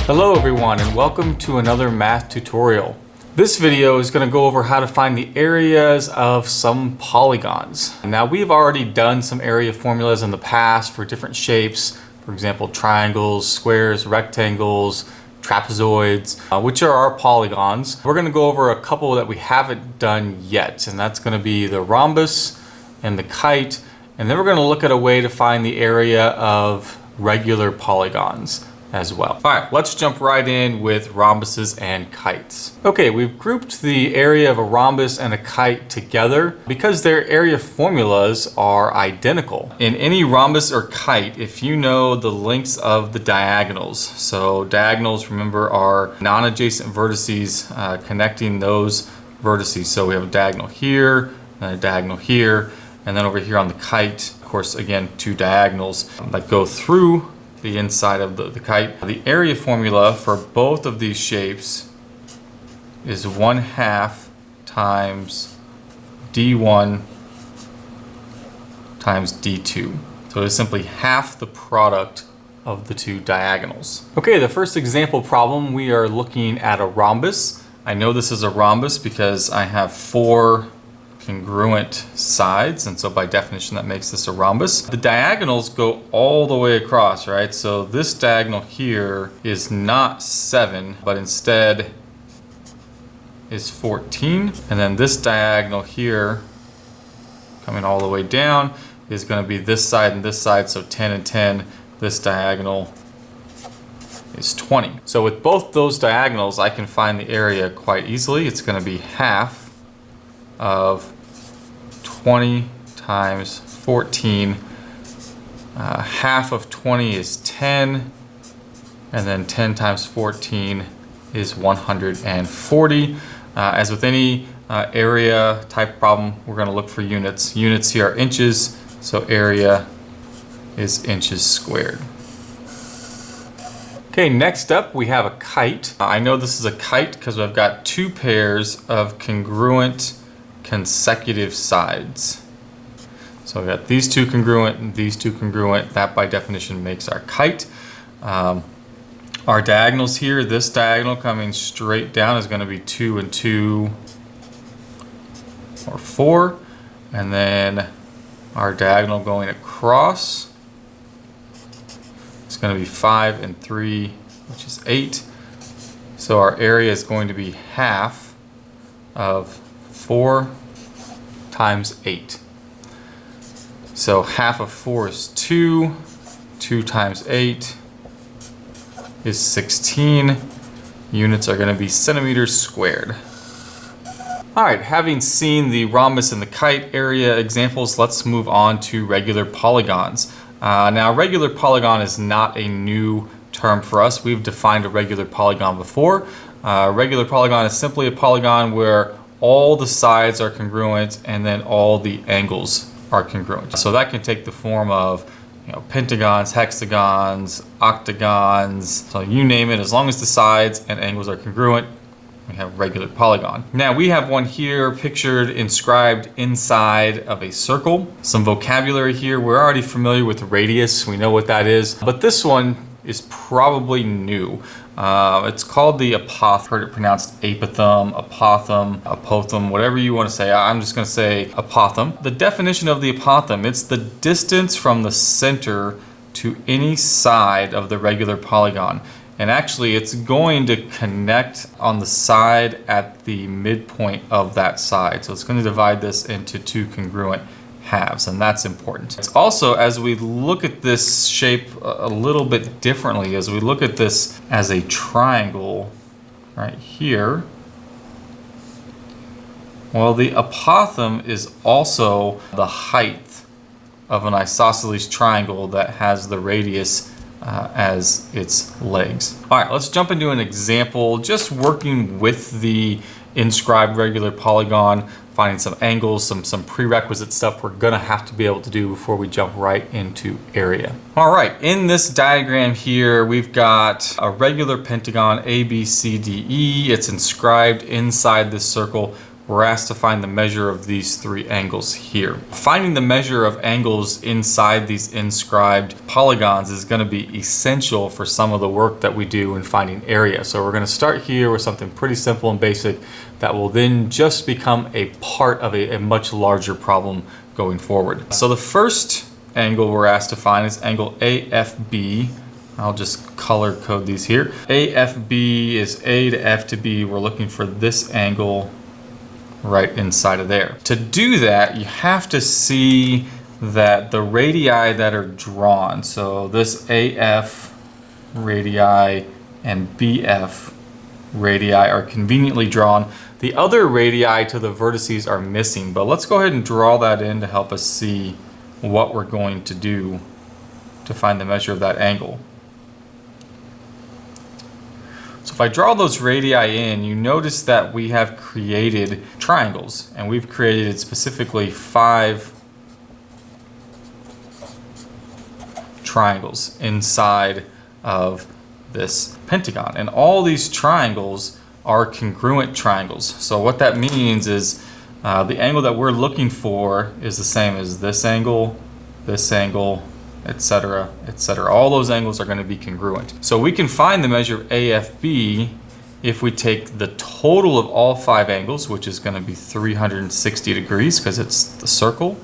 Hello everyone and welcome to another math tutorial. This video is going to go over how to find the areas of some polygons. Now we've already done some area formulas in the past for different shapes, for example triangles, squares, rectangles, trapezoids, which are our polygons. We're going to go over a couple that we haven't done yet, and that's going to be the rhombus and the kite, and then we're going to look at a way to find the area of regular polygons as well. All right, let's jump right in with rhombuses and kites. Okay, we've grouped the area of a rhombus and a kite together because their area formulas are identical. In any rhombus or kite, if you know the lengths of the diagonals, so diagonals, remember, are non-adjacent vertices connecting those vertices. So we have a diagonal here, and a diagonal here, and then over here on the kite, of course, again, two diagonals that go through the inside of the kite. The area formula for both of these shapes is 1/2 times d1 times d2. So it's simply half the product of the two diagonals. Okay, the first example problem, we are looking at a rhombus. I know this is a rhombus because I have 4 congruent sides, and so by definition that makes this a rhombus. The diagonals go all the way across, right? So this diagonal here is not 7, but instead is 14, and then this diagonal here coming all the way down is going to be this side and this side, so 10 and 10. This diagonal is 20. So with both those diagonals I can find the area quite easily. It's going to be half of 20 times 14. Half of 20 is 10, and then 10 times 14 is 140. As with any area type problem, we're going to look for units. Units here are inches, so area is inches squared. Okay, next up we have a kite. I know this is a kite because I've got 2 pairs of congruent consecutive sides. So we've got these 2 congruent and these 2 congruent. That by definition makes our kite. Our diagonals here, this diagonal coming straight down is going to be 2 and 2 or 4, and then our diagonal going across is going to be 5 and 3, which is 8. So our area is going to be half of 4 times 8. So half of 4 is 2. 2 times 8 is 16. Units are going to be centimeters squared. All right, having seen the rhombus and the kite area examples, let's move on to regular polygons. Now, regular polygon is not a new term for us. We've defined a regular polygon before. Regular polygon is simply a polygon where all the sides are congruent and then all the angles are congruent. So that can take the form of, pentagons, hexagons, octagons, so you name it. As long as the sides and angles are congruent, we have regular polygon. Now we have one here pictured inscribed inside of a circle. Some vocabulary here. We're already familiar with radius. We know what that is, but this one is probably new. It's called the apothegm. Heard it pronounced apothegm, apothegm, apothegm, whatever you want to say. I'm just going to say apothegm. The definition of the apothegm, it's the distance from the center to any side of the regular polygon. And actually it's going to connect on the side at the midpoint of that side. So it's going to divide this into 2 congruent halves, and that's important. It's also, as we look at this shape a little bit differently, as we look at this as a triangle right here, well, the apothegm is also the height of an isosceles triangle that has the radius as its legs. All right, let's jump into an example, just working with the inscribed regular polygon, finding some angles, some prerequisite stuff we're gonna have to be able to do before we jump right into area. All right, in this diagram here, we've got a regular pentagon A, B, C, D, E. It's inscribed inside this circle we're asked to find the measure of these three angles here. Finding the measure of angles inside these inscribed polygons is going to be essential for some of the work that we do in finding area. So we're going to start here with something pretty simple and basic that will then just become a part of a much larger problem going forward. So the first angle we're asked to find is angle AFB. I'll just color code these here. AFB is A to F to B. We're looking for this angle right inside of there. To do that, you have to see that the radii that are drawn, so this AF radii and BF radii are conveniently drawn. The other radii to the vertices are missing, but let's go ahead and draw that in to help us see what we're going to do to find the measure of that angle. So if I draw those radii in, you notice that we have created triangles, and we've created specifically 5 triangles inside of this pentagon. And all these triangles are congruent triangles. So what that means is the angle that we're looking for is the same as this angle, etc., etc. All those angles are going to be congruent. So we can find the measure of AFB if we take the total of all 5 angles, which is going to be 360 degrees because it's the circle,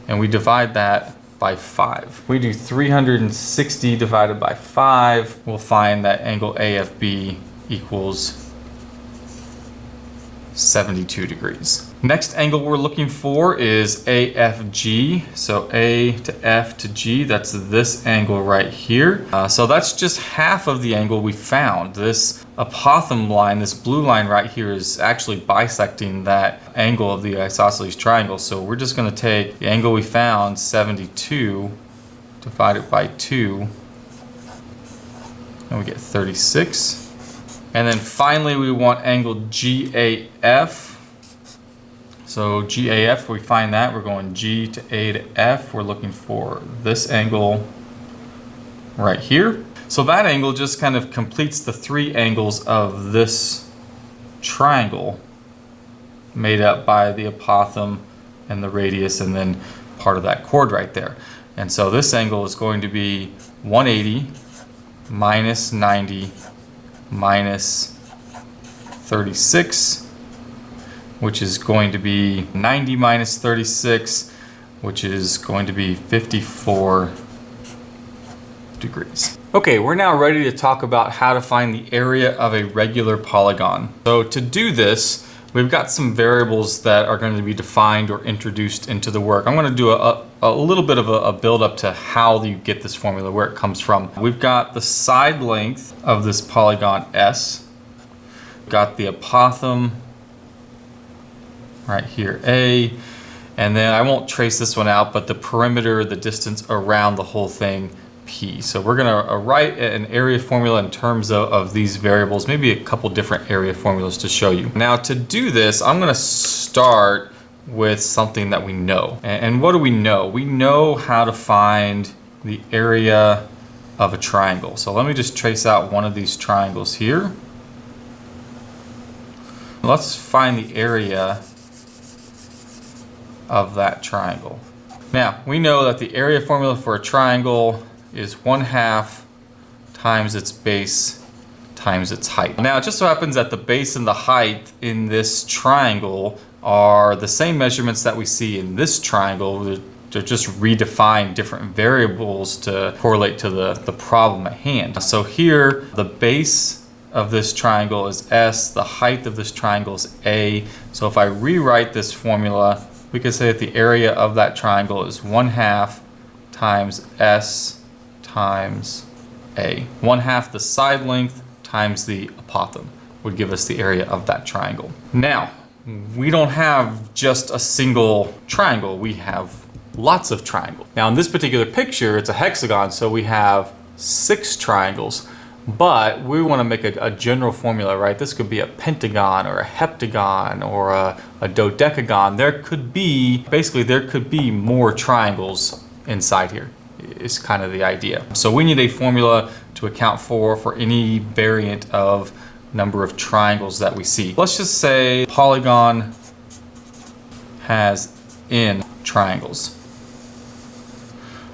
and we divide that by 5. If we do 360 divided by 5, we'll find that angle AFB equals 72 degrees. Next angle we're looking for is AFG. So A to F to G, that's this angle right here. So that's just half of the angle we found. This apothem line, this blue line right here, is actually bisecting that angle of the isosceles triangle. So we're just going to take the angle we found, 72, divided by 2, and we get 36. And then finally we want angle GAF. So GAF, we find that, we're going G to A to F. We're looking for this angle right here. So that angle just kind of completes the 3 angles of this triangle made up by the apothem and the radius and then part of that chord right there. And so this angle is going to be 180 minus 90 minus 36, which is going to be 90 minus 36, which is going to be 54 degrees. Okay, we're now ready to talk about how to find the area of a regular polygon. So to do this, we've got some variables that are going to be defined or introduced into the work. I'm going to do a little bit of a build up to how you get this formula, where it comes from. We've got the side length of this polygon S. We've got the apothem right here, A. And then I won't trace this one out, but the perimeter, the distance around the whole thing, P. So we're going to write an area formula in terms of these variables, maybe a couple different area formulas to show you. Now to do this, I'm going to start with something that we know. And what do we know? We know how to find the area of a triangle. So let me just trace out one of these triangles here. Let's find the area of that triangle. Now, we know that the area formula for a triangle is 1/2 times its base times its height. Now, it just so happens that the base and the height in this triangle are the same measurements that we see in this triangle. They're just redefined different variables to correlate to the problem at hand. So here, the base of this triangle is S, the height of this triangle is A. So if I rewrite this formula, we could say that the area of that triangle is 1/2 times S times A. 1/2 the side length times the apothem would give us the area of that triangle. Now, we don't have just a single triangle, we have lots of triangles. Now in this particular picture, it's a hexagon, so we have 6 triangles. But we want to make a general formula, right? This could be a pentagon or a heptagon or a dodecagon. There could be more triangles inside here, is kind of the idea. So we need a formula to account for any variant of number of triangles that we see. Let's just say polygon has n triangles?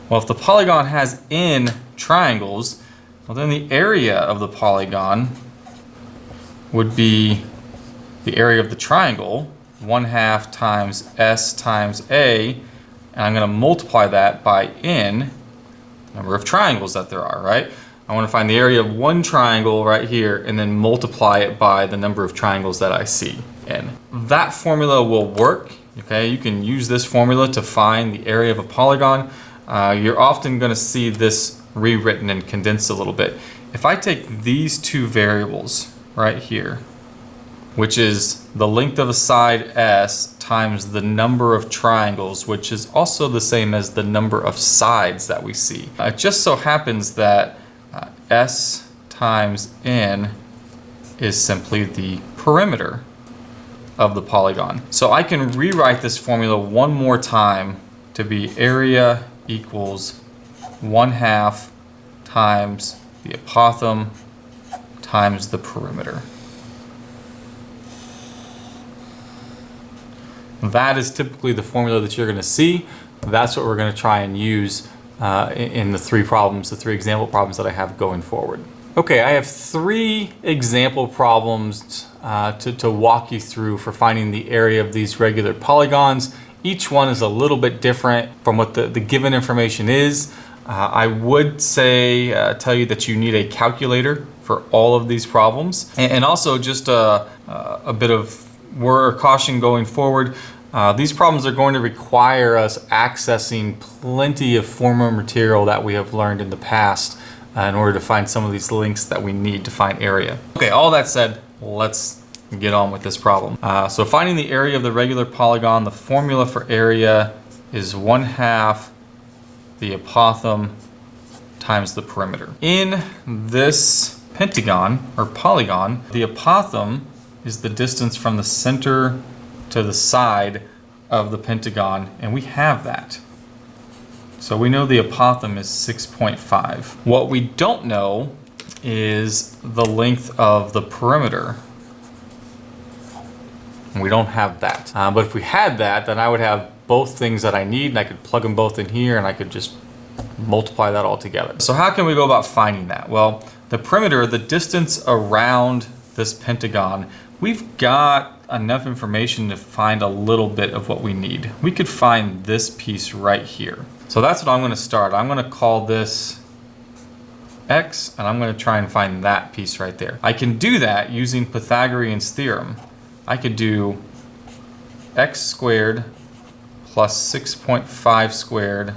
Well, if the polygon has n triangles, well, then the area of the polygon would be the area of the triangle, 1/2 times s times a, and I'm going to multiply that by n, number of triangles that there are, right? I want to find the area of one triangle right here and then multiply it by the number of triangles that I see, n. That formula will work, okay? You can use this formula to find the area of a polygon. You're often going to see this rewritten and condensed a little bit. If I take these two variables right here, which is the length of a side s times the number of triangles, which is also the same as the number of sides that we see. It just so happens that s times n is simply the perimeter of the polygon. So I can rewrite this formula one more time to be area equals 1/2 times the apothem times the perimeter. That is typically the formula that you're going to see. That's what we're going to try and use in the three example problems that I have going forward. Okay, I have 3 example problems to walk you through for finding the area of these regular polygons. Each one is a little bit different from what the given information is. I would say, tell you that you need a calculator for all of these problems. And also just a bit of word or caution going forward. These problems are going to require us accessing plenty of former material that we have learned in the past in order to find some of these links that we need to find area. Okay, all that said, let's get on with this problem. So finding the area of the regular polygon, the formula for area is 1/2 the apothem times the perimeter. In this pentagon or polygon, the apothem is the distance from the center to the side of the pentagon, and we have that. So we know the apothem is 6.5. What we don't know is the length of the perimeter. We don't have that. But if we had that, then I would have both things that I need, and I could plug them both in here, and I could just multiply that all together. So how can we go about finding that? Well, the perimeter, the distance around this pentagon, we've got enough information to find a little bit of what we need. We could find this piece right here. So that's what I'm going to start. I'm going to call this x, and I'm going to try and find that piece right there. I can do that using Pythagorean's theorem. I could do x squared plus 6.5 squared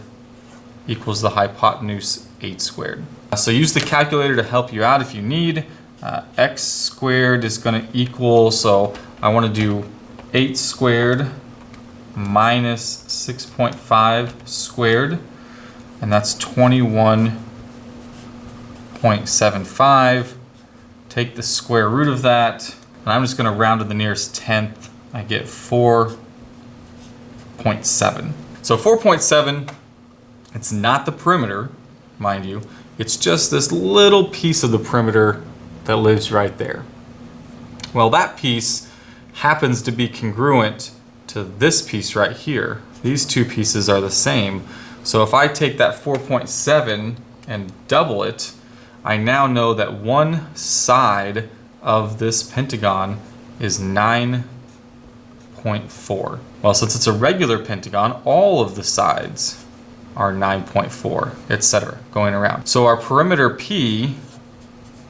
equals the hypotenuse 8 squared. So use the calculator to help you out if you need. X squared is going to equal, so I want to do 8 squared minus 6.5 squared, and that's 21.75. Take the square root of that, and I'm just going to round to the nearest tenth. I get 4.7. So 4.7, it's not the perimeter, mind you. It's just this little piece of the perimeter that lives right there. Well, that piece happens to be congruent to this piece right here. These two pieces are the same. So if I take that 4.7 and double it, I now know that one side of this pentagon is 9.4. Well, since it's a regular pentagon, all of the sides are 9.4, etc., going around. So our perimeter P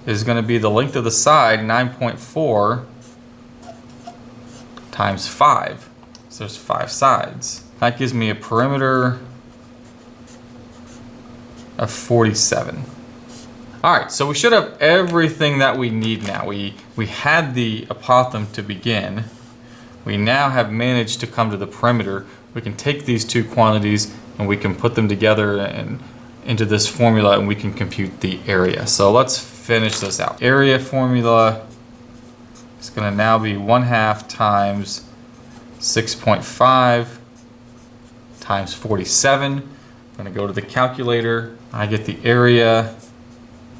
is going to be the length of the side, 9.4 times 5. So there's 5 sides. That gives me a perimeter of 47. All right, so we should have everything that we need now. We had the apothem to begin. We now have managed to come to the perimeter. We can take these two quantities and we can put them together and into this formula, and we can compute the area. So let's finish this out. Area formula is going to now be 1/2 times 6.5 times 47. I'm going to go to the calculator. I get the area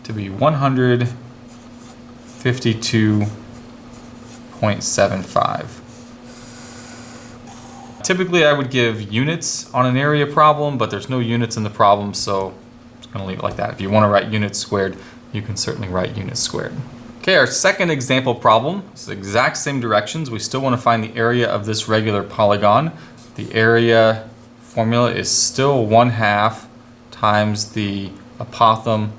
to be 152.75. Typically I would give units on an area problem, but there's no units in the problem, so I'm just gonna leave it like that. If you wanna write units squared, you can certainly write units squared. Okay, our second example problem is the exact same directions. We still wanna find the area of this regular polygon. The area formula is still 1/2 times the apothem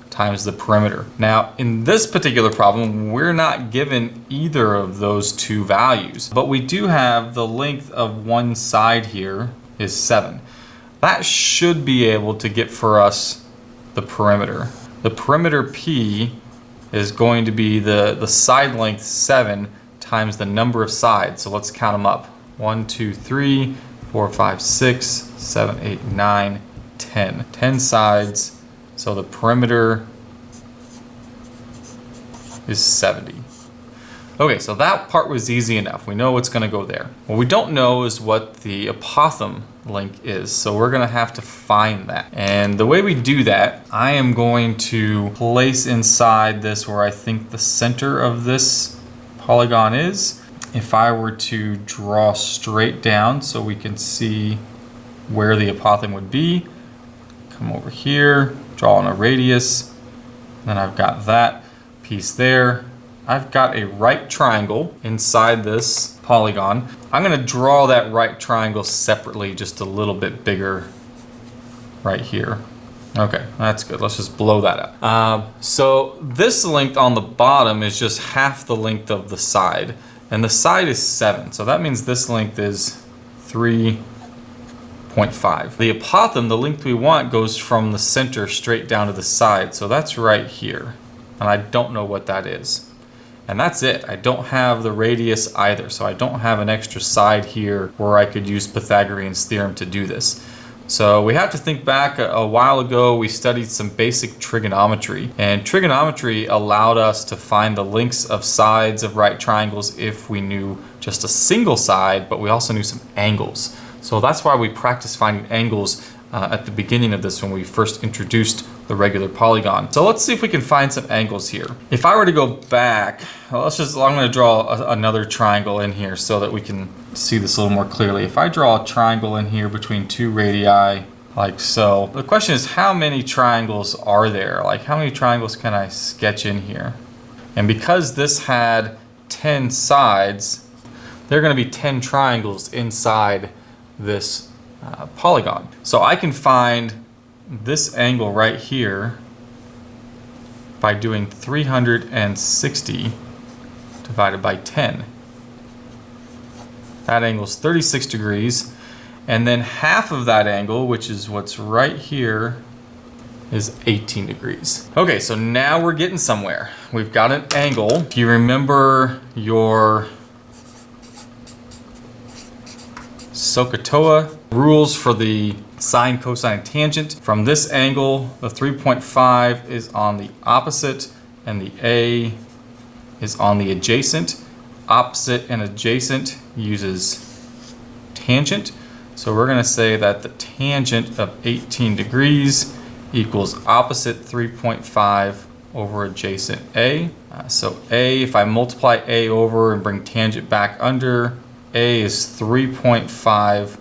times the perimeter. Now, in this particular problem, we're not given either of those two values, but we do have the length of one side here is 7. That should be able to get for us the perimeter. The perimeter P is going to be the side length 7 times the number of sides. So let's count them up. 1, 2, 3, 4, 5, 6, 7, 8, 9, 10. 10 sides. So the perimeter is 70. Okay, so that part was easy enough. We know what's gonna go there. What we don't know is what the apothem length is, so we're gonna have to find that. And the way we do that, I am going to place inside this where I think the center of this polygon is. If I were to draw straight down so we can see where the apothem would be, come over here, draw on a radius, then I've got that piece there. I've got a right triangle inside this polygon. I'm gonna draw that right triangle separately, just a little bit bigger right here. Okay, that's good. Let's just blow that up. So this length on the bottom is just half the length of the side, and the side is 7. So that means this length is 3.5. The apothem, the length we want, goes from the center straight down to the side. So that's right here, and I don't know what that is. And that's it. I don't have the radius either, so I don't have an extra side here where I could use Pythagorean's theorem to do this. So we have to think back. A while ago we studied some basic trigonometry, and trigonometry allowed us to find the lengths of sides of right triangles if we knew just a single side, but we also knew some angles. So that's why we practiced finding angles at the beginning of this when we first introduced the regular polygon. So let's see if we can find some angles here. If I were to go back, well, I'm gonna draw another triangle in here so that we can see this a little more clearly. If I draw a triangle in here between two radii, like so, the question is how many triangles are there? Like how many triangles can I sketch in here? And because this had 10 sides, there are gonna be 10 triangles inside this polygon. So I can find this angle right here by doing 360 divided by 10. That angle is 36 degrees, and then half of that angle, which is what's right here, is 18 degrees. Okay, so now we're getting somewhere. We've got an angle. If you remember your SOHCAHTOA rules for the sine, cosine, and tangent. From this angle, the 3.5 is on the opposite and the A is on the adjacent. Opposite and adjacent uses tangent. So we're gonna say that the tangent of 18 degrees equals opposite 3.5 over adjacent A. So A, if I multiply A over and bring tangent back under, A is 3.5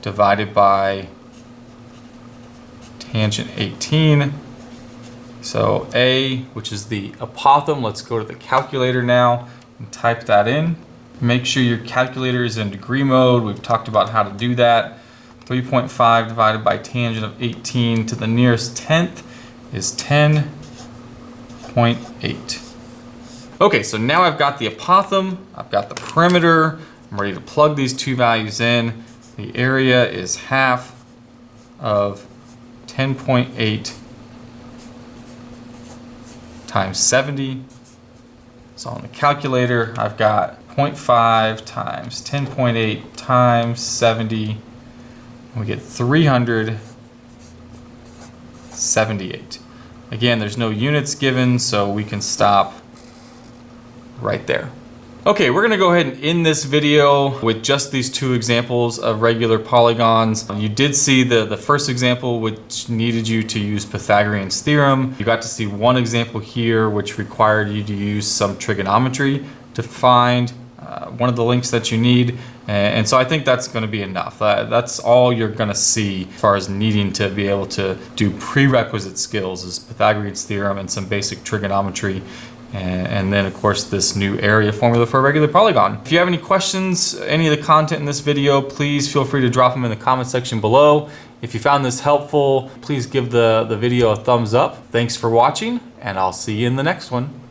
divided by tangent 18. So A, which is the apothem, let's go to the calculator now and type that in. Make sure your calculator is in degree mode. We've talked about how to do that. 3.5 divided by tangent of 18 to the nearest tenth is 10.8. Okay, so now I've got the apothem, I've got the perimeter, I'm ready to plug these two values in. The area is half of 10.8 times 70. So on the calculator, I've got 0.5 times 10.8 times 70. And we get 378. Again, there's no units given, so we can stop right there. Okay, we're gonna go ahead and end this video with just these two examples of regular polygons. You did see the first example, which needed you to use Pythagorean's theorem. You got to see one example here, which required you to use some trigonometry to find one of the lengths that you need. And so I think that's going to be enough. That's all you're going to see as far as needing to be able to do prerequisite skills is Pythagorean's theorem and some basic trigonometry. And then of course this new area formula for a regular polygon. If you have any questions, any of the content in this video, please feel free to drop them in the comment section below. If you found this helpful, please give the video a thumbs up. Thanks for watching, and I'll see you in the next one.